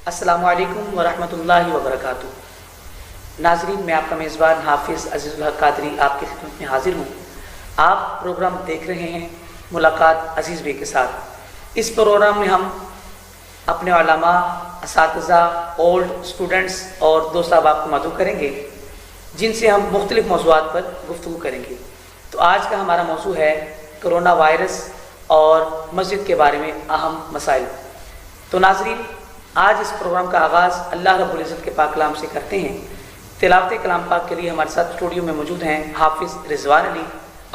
السلام علیکم ورحمۃ اللہ وبرکاتہ۔ ناظرین، میں آپ کا میزبان حافظ عزیز الحق قادری آپ کی خدمت میں حاضر ہوں۔ آپ پروگرام دیکھ رہے ہیں ملاقات عزیز بے کے ساتھ۔ اس پروگرام میں ہم اپنے علماء، اساتذہ، اولڈ اسٹوڈنٹس اور دوست احباب کو مدعو کریں گے، جن سے ہم مختلف موضوعات پر گفتگو کریں گے۔ تو آج کا ہمارا موضوع ہے کرونا وائرس اور مسجد کے بارے میں اہم مسائل۔ تو ناظرین، آج اس پروگرام کا آغاز اللہ رب العزت کے پاک کلام سے کرتے ہیں۔ تلاوت کلام پاک کے لیے ہمارے ساتھ اسٹوڈیو میں موجود ہیں حافظ رضوان علی۔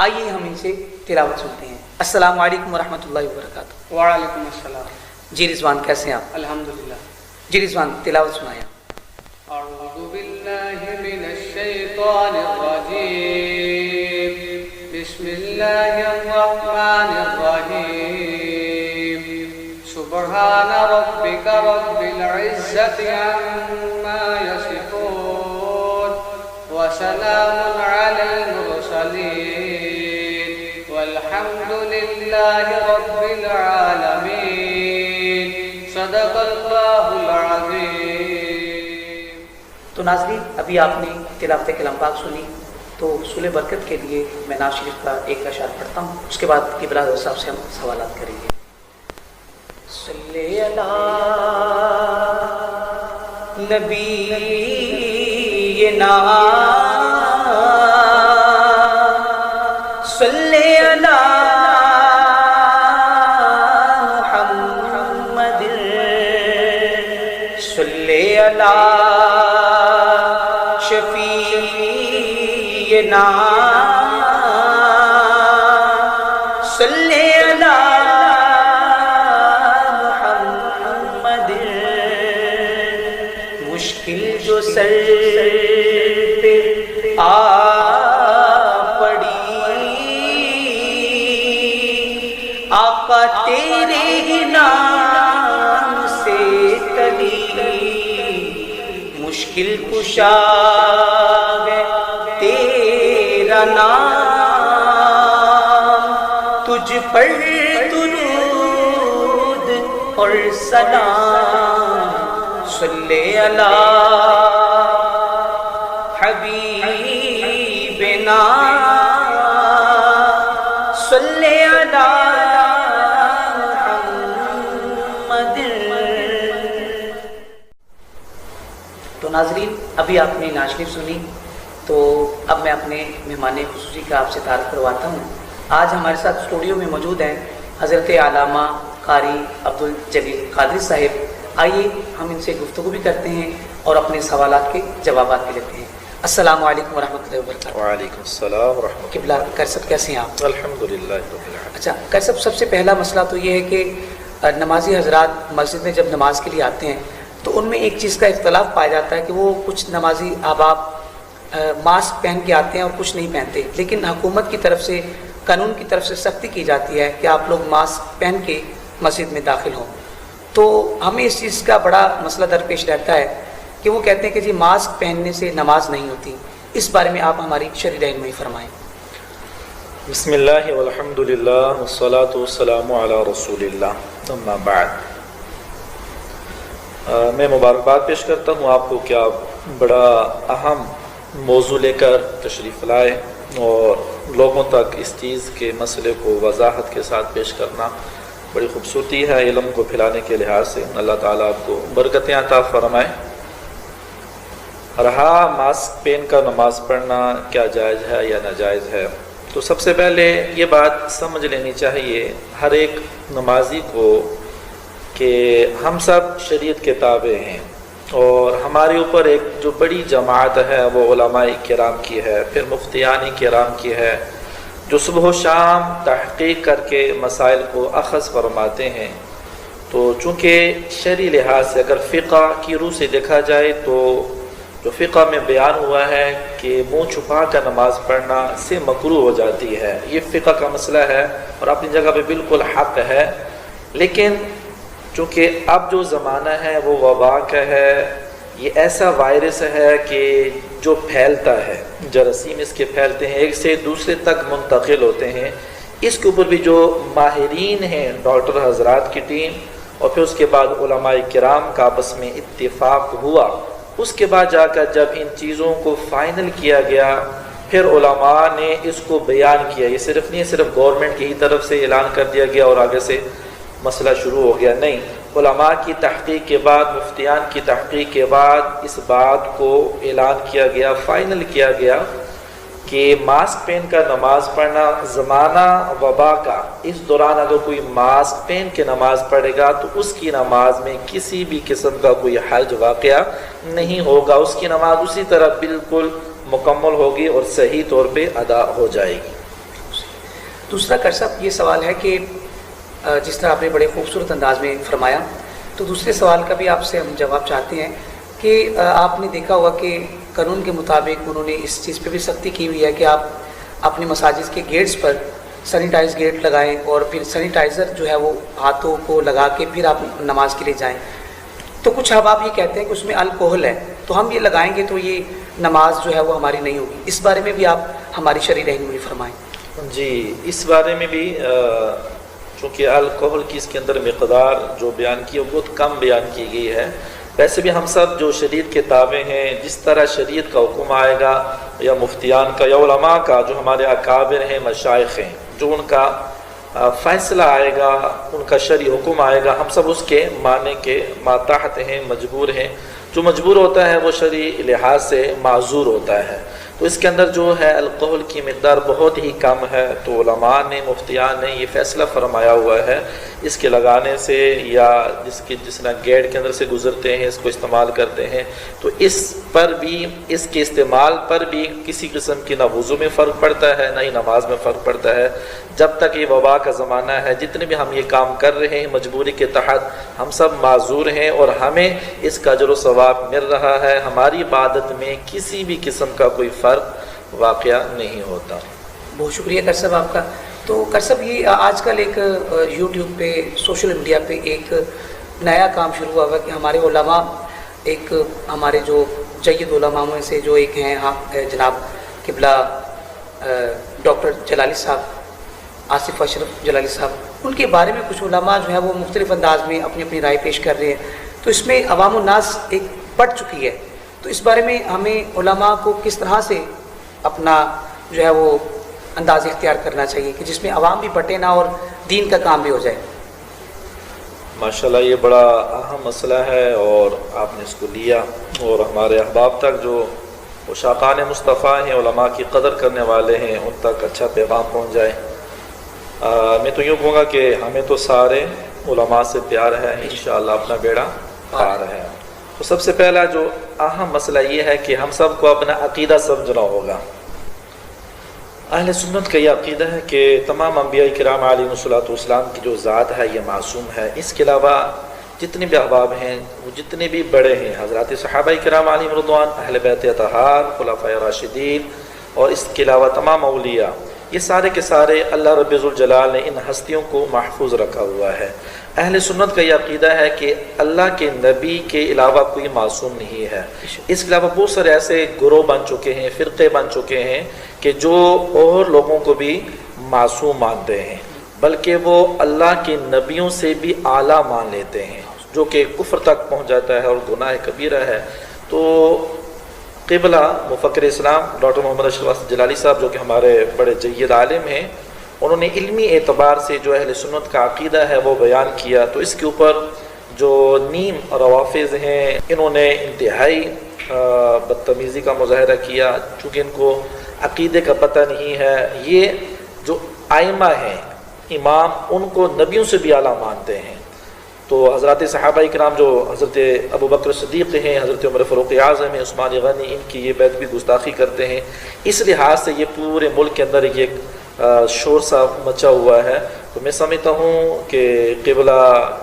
آئیے ہم ان سے تلاوت سنتے ہیں۔ السلام علیکم ورحمۃ اللہ وبرکاتہ۔ وعلیکم السلام۔ جی رضوان، کیسے ہیں آپ؟ الحمدللہ۔ جی رضوان، تلاوت سنائیں۔ اعوذ باللہ من الشیطان الرجیم، بسم اللہ الرحمن الرحیم۔ سبحان ربک رب العزة عما یصفون، وسلام علی المرسلین، والحمد للہ رب العالمین۔ صدق اللہ العظیم۔ تو ناظرین، ابھی آپ نے تلاوت کلام پاک سنی، تو حصول برکت کے لیے میں ناز شریف کا ایک اشعار پڑھتا ہوں، اس کے بعد قبلہ صاحب سے ہم سوالات کریں گے۔ صلی علی نبینا، صلی علی محمد، صلی علی شفیعنا، صلی علی محمد۔ مشکل جو سر پہ آ پڑی، آقا تیرے ہی نام سے ٹلی، مشکل کشا ہے تیرا نام، تجھ پر درود اور سلام، صلی علی حبیبنا، صلی علی محمد۔ تو ناظرین، ابھی آپ نے نعت شریف سنی، تو اب میں اپنے مہمان خصوصی کا آپ سے تعارف کرواتا ہوں۔ آج ہمارے ساتھ اسٹوڈیو میں موجود ہیں حضرت علامہ قاری عبدالجلیل قادری صاحب۔ آئیے ہم ان سے گفتگو بھی کرتے ہیں اور اپنے سوالات کے جوابات بھی لیتے ہیں۔ السلام علیکم ورحمۃ اللہ وبرکاتہ۔ وعلیکم السلام ورحمۃ قبلہ کرسب، کیسے ہیں آپ؟ اللہ۔ الحمدللہ رب العالمین۔ اچھا کرسب، سب سے پہلا مسئلہ تو یہ ہے کہ نمازی حضرات مسجد میں جب نماز کے لیے آتے ہیں تو ان میں ایک چیز کا اختلاف پایا جاتا ہے کہ وہ کچھ نمازی احباب ماسک پہن کے آتے ہیں اور کچھ نہیں پہنتے، لیکن حکومت کی طرف سے، قانون کی طرف سے سختی کی جاتی ہے کہ آپ لوگ ماسک پہن کے مسجد میں داخل ہوں۔ تو ہمیں اس چیز کا بڑا مسئلہ درپیش رہتا ہے کہ وہ کہتے ہیں کہ جی ماسک پہننے سے نماز نہیں ہوتی۔ اس بارے میں آپ ہماری شرعی رہنمائی فرمائیں۔ بسم اللہ والحمدللہ والصلاة والسلام علی رسول اللہ، اما بعد۔ میں مبارکباد پیش کرتا ہوں آپ کو کہ آپ بڑا اہم موضوع لے کر تشریف لائے، اور لوگوں تک اس چیز کے مسئلے کو وضاحت کے ساتھ پیش کرنا بڑی خوبصورتی ہے علم کو پھیلانے کے لحاظ سے۔ اللہ تعالیٰ آپ کو برکتیں عطا فرمائے۔ رہا ماسک پہن کر نماز پڑھنا کیا جائز ہے یا ناجائز ہے، تو سب سے پہلے یہ بات سمجھ لینی چاہیے ہر ایک نمازی کو کہ ہم سب شریعت کے تابع ہیں، اور ہمارے اوپر ایک جو بڑی جماعت ہے وہ علماء کرام کی ہے، پھر مفتیان کرام کی ہے، جو صبح و شام تحقیق کر کے مسائل کو اخذ فرماتے ہیں۔ تو چونکہ شرعی لحاظ سے اگر فقہ کی روح سے دیکھا جائے تو جو فقہ میں بیان ہوا ہے کہ منہ چھپا کر نماز پڑھنا سے مکروہ ہو جاتی ہے، یہ فقہ کا مسئلہ ہے اور اپنی جگہ پہ بالکل حق ہے۔ لیکن چونکہ اب جو زمانہ ہے وہ وبا کا ہے، یہ ایسا وائرس ہے کہ جو پھیلتا ہے، جراثیم اس کے پھیلتے ہیں، ایک سے دوسرے تک منتقل ہوتے ہیں۔ اس کے اوپر بھی جو ماہرین ہیں، ڈاکٹر حضرات کی ٹیم، اور پھر اس کے بعد علماء کرام کا آپس میں اتفاق ہوا. اس کے بعد جا کر جب ان چیزوں کو فائنل کیا گیا پھر علماء نے اس کو بیان کیا. یہ صرف نہیں صرف گورنمنٹ کی ہی طرف سے اعلان کر دیا گیا اور آگے سے مسئلہ شروع ہو گیا، نہیں. علماء کی تحقیق کے بعد، مفتیان کی تحقیق کے بعد اس بات کو اعلان کیا گیا، فائنل کیا گیا کہ ماسک پہن کر نماز پڑھنا زمانہ وبا کا، اس دوران اگر کوئی ماسک پہن کے نماز پڑھے گا تو اس کی نماز میں کسی بھی قسم کا کوئی حرج واقعہ نہیں ہوگا، اس کی نماز اسی طرح بالکل مکمل ہوگی اور صحیح طور پہ ادا ہو جائے گی. دوسرا کر صاحب یہ سوال ہے کہ جس طرح آپ نے بڑے خوبصورت انداز میں فرمایا، تو دوسرے سوال کا بھی آپ سے ہم جواب چاہتے ہیں کہ آپ نے دیکھا ہوگا کہ قانون کے مطابق انہوں نے اس چیز پہ بھی سختی کی ہوئی ہے کہ آپ اپنے مساجد کے گیٹس پر سینیٹائز گیٹ لگائیں اور پھر سینیٹائزر جو ہے وہ ہاتھوں کو لگا کے پھر آپ نماز کے لیے جائیں. تو کچھ اب آپ یہ کہتے ہیں کہ اس میں الکوہل ہے، تو ہم یہ لگائیں گے تو یہ نماز جو ہے وہ ہماری نہیں ہوگی. اس بارے میں بھی آپ ہماری شرعی رہنمائی فرمائیں. جی، اس بارے میں بھی چونکہ الکوہل کی اس کے اندر مقدار جو بیان کی ہے وہ بہت کم بیان کی گئی ہے. ویسے بھی ہم سب جو شریعت کے تابع ہیں، جس طرح شریعت کا حکم آئے گا یا مفتیان کا یا علماء کا، جو ہمارے اکابر ہیں، مشائخ ہیں، جو ان کا فیصلہ آئے گا، ان کا شرعی حکم آئے گا، ہم سب اس کے ماننے کے ماتحت ہیں، مجبور ہیں. جو مجبور ہوتا ہے وہ شرعی لحاظ سے معذور ہوتا ہے. تو اس کے اندر جو ہے الکوہل کی مقدار بہت ہی کم ہے. تو علماء نے، مفتیان نے یہ فیصلہ فرمایا ہوا ہے اس کے لگانے سے یا جس طرح گیٹ کے اندر سے گزرتے ہیں اس کو استعمال کرتے ہیں، تو اس پر بھی، اس کے استعمال پر بھی کسی قسم کی نہ وضو میں فرق پڑتا ہے نہ ہی نماز میں فرق پڑتا ہے. جب تک یہ وبا کا زمانہ ہے، جتنے بھی ہم یہ کام کر رہے ہیں مجبوری کے تحت، ہم سب معذور ہیں اور ہمیں اس کا اجر و ثواب مل رہا ہے. ہماری عبادت میں کسی بھی قسم کا کوئی فرق واقعہ نہیں ہوتا. بہت شکریہ کر صاحب آپ کا. تو کر صاحب یہ آج کل ایک یوٹیوب پہ، سوشل میڈیا پہ ایک نیا کام شروع ہوا ہے کہ ہمارے علماء، ایک ہمارے جو جید علماء میں سے جو ایک ہیں جناب قبلہ ڈاکٹر جلالی صاحب، آصف اشرف جلالی صاحب، ان کے بارے میں کچھ علماء جو ہیں وہ مختلف انداز میں اپنی اپنی رائے پیش کر رہے ہیں. تو اس میں عوام الناس ایک بڑھ چکی ہے. تو اس بارے میں ہمیں علماء کو کس طرح سے اپنا جو ہے وہ انداز اختیار کرنا چاہیے کہ جس میں عوام بھی بٹے نہ اور دین کا کام بھی ہو جائے؟ ماشاءاللہ یہ بڑا اہم مسئلہ ہے اور آپ نے اس کو لیا اور ہمارے احباب تک جو عشاقان مصطفیٰ ہیں، علماء کی قدر کرنے والے ہیں، ان تک اچھا پیغام پہنچ جائے. میں تو یوں کہوں گا کہ ہمیں تو سارے علماء سے پیار ہے، انشاءاللہ اپنا بیڑا پار ہے. تو سب سے پہلا جو اہم مسئلہ یہ ہے کہ ہم سب کو اپنا عقیدہ سمجھنا ہوگا. اہل سنت کا یہ عقیدہ ہے کہ تمام انبیاء کرام علیہم الصلوۃ والسلام کی جو ذات ہے یہ معصوم ہے. اس کے علاوہ جتنے بھی احباب ہیں، وہ جتنے بھی بڑے ہیں، حضرات صحابہ کرام علیہم رضوان، اہل بیت اطہار، خلفائے راشدین، اور اس کے علاوہ تمام اولیاء، یہ سارے کے سارے اللہ رب ذوالجلال نے ان ہستیوں کو محفوظ رکھا ہوا ہے. اہل سنت کا یہ عقیدہ ہے کہ اللہ کے نبی کے علاوہ کوئی معصوم نہیں ہے. اس کے علاوہ بہت سارے ایسے گروہ بن چکے ہیں، فرقے بن چکے ہیں کہ جو اور لوگوں کو بھی معصوم مانتے ہیں، بلکہ وہ اللہ کے نبیوں سے بھی اعلیٰ مان لیتے ہیں، جو کہ کفر تک پہنچ جاتا ہے اور گناہ کبیرہ ہے. تو قبلہ مفکر اسلام ڈاکٹر محمد اشرف جلالی صاحب، جو کہ ہمارے بڑے جید عالم ہیں، انہوں نے علمی اعتبار سے جو اہل سنت کا عقیدہ ہے وہ بیان کیا. تو اس کے اوپر جو نیم روافظ ہیں، انہوں نے انتہائی بدتمیزی کا مظاہرہ کیا، چونکہ ان کو عقیدے کا پتہ نہیں ہے. یہ جو ائمہ ہیں، امام، ان کو نبیوں سے بھی اعلیٰ مانتے ہیں. تو حضرات صحابہ کرام جو حضرت ابو بکر صدیق ہیں، حضرت عمر فاروق اعظم ہیں، عثمان غنی، ان کی یہ بیعت بھی گستاخی کرتے ہیں. اس لحاظ سے یہ پورے ملک کے اندر یہ شور سا مچا ہوا ہے. تو میں سمجھتا ہوں کہ قبلہ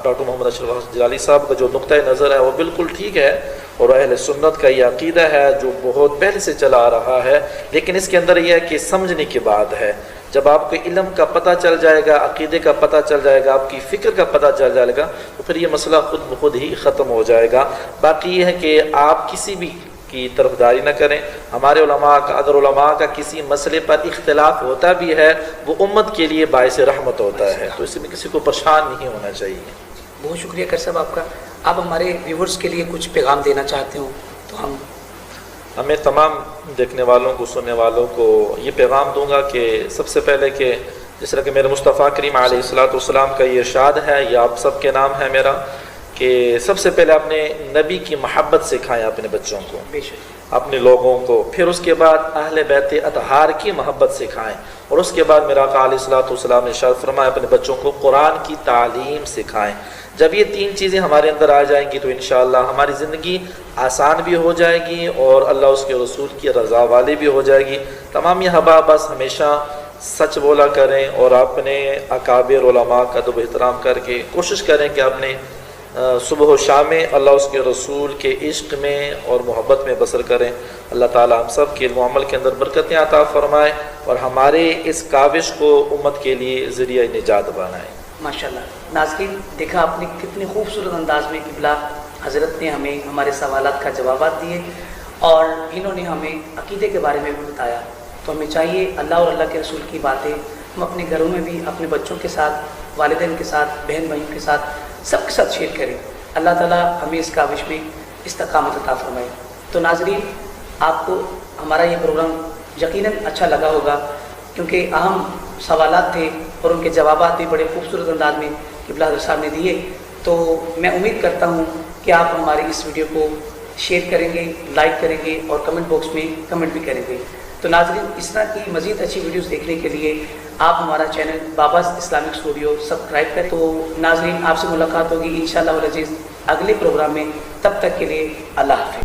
ڈاکٹر محمد اشرف جلالی صاحب کا جو نقطۂ نظر ہے وہ بالکل ٹھیک ہے، اور اہل سنت کا یہ عقیدہ ہے جو بہت پہلے سے چلا آ رہا ہے. لیکن اس کے اندر یہ ہے کہ سمجھنے کی بات ہے. جب آپ کو علم کا پتہ چل جائے گا، عقیدے کا پتہ چل جائے گا، آپ کی فکر کا پتہ چل جائے گا، تو پھر یہ مسئلہ خود بخود ہی ختم ہو جائے گا. باقی یہ ہے کہ آپ کسی بھی کی طرفداری نہ کریں. ہمارے علماء کا، اگر علماء کا کسی مسئلے پر اختلاف ہوتا بھی ہے، وہ امت کے لیے باعث رحمت ہوتا ہے. تو اس میں کسی کو پریشان نہیں ہونا چاہیے. بہت شکریہ کر صاحب آپ کا. آپ ہمارے ویورز کے لیے کچھ پیغام دینا چاہتے ہوں تو ہمیں تمام دیکھنے والوں کو سننے والوں کو یہ پیغام دوں گا کہ سب سے پہلے کہ جس طرح کہ میرے مصطفیٰ کریم علیہ الصلوۃ والسلام کا یہ ارشاد ہے، یہ آپ سب کے نام ہے میرا، کہ سب سے پہلے اپنے نبی کی محبت سکھائیں اپنے بچوں کو، بے شک اپنے لوگوں کو، پھر اس کے بعد اہل بیت اطہار کی محبت سکھائیں، اور اس کے بعد میرا آقا علیہ الصلوۃ والسلام نے ارشاد فرمایا اپنے بچوں کو قرآن کی تعلیم سکھائیں. جب یہ تین چیزیں ہمارے اندر آ جائیں گی تو انشاءاللہ ہماری زندگی آسان بھی ہو جائے گی اور اللہ اس کے رسول کی رضا والی بھی ہو جائے گی. تمام یہ احباب بس ہمیشہ سچ بولا کریں اور اپنے اکابر علماء کا ادب و احترام کر کے کوشش کریں کہ اپنے صبح و شام میں اللہ اس کے رسول کے عشق میں اور محبت میں بسر کریں. اللہ تعالی ہم سب کے علم و عمل کے اندر برکتیں عطا فرمائے اور ہمارے اس کاوش کو امت کے لیے ذریعہ نجات بنائے. ماشاءاللہ. ناظرین دیکھا آپ نے کتنے خوبصورت انداز میں قبلہ حضرت نے ہمیں ہمارے سوالات کا جوابات دیے اور انہوں نے ہمیں عقیدے کے بارے میں بھی بتایا. تو ہمیں چاہیے اللہ اور اللہ کے رسول کی باتیں ہم اپنے گھروں میں بھی اپنے بچوں کے ساتھ، والدین کے ساتھ، بہن بھائیوں کے ساتھ، سب کے ساتھ شیئر کریں. اللہ تعالیٰ ہمیں اس کاوش میں استقامت عطا فرمائے. تو ناظرین آپ کو ہمارا یہ پروگرام یقیناً اچھا لگا ہوگا کیونکہ اہم سوالات تھے اور ان کے جوابات بھی بڑے خوبصورت انداز میں قبلہ حضرت صاحب نے دیے. تو میں امید کرتا ہوں کہ آپ ہماری اس ویڈیو کو شیئر کریں گے، لائک کریں گے اور کمنٹ باکس میں کمنٹ بھی کریں گے. تو ناظرین اس طرح کی مزید اچھی ویڈیوز دیکھنے کے لیے آپ ہمارا چینل باباز اسلامک اسٹوڈیو سبسکرائب کریں. تو ناظرین آپ سے ملاقات ہوگی انشاءاللہ العزیز اگلے پروگرام میں. تب تک کے لیے اللہ حافظ.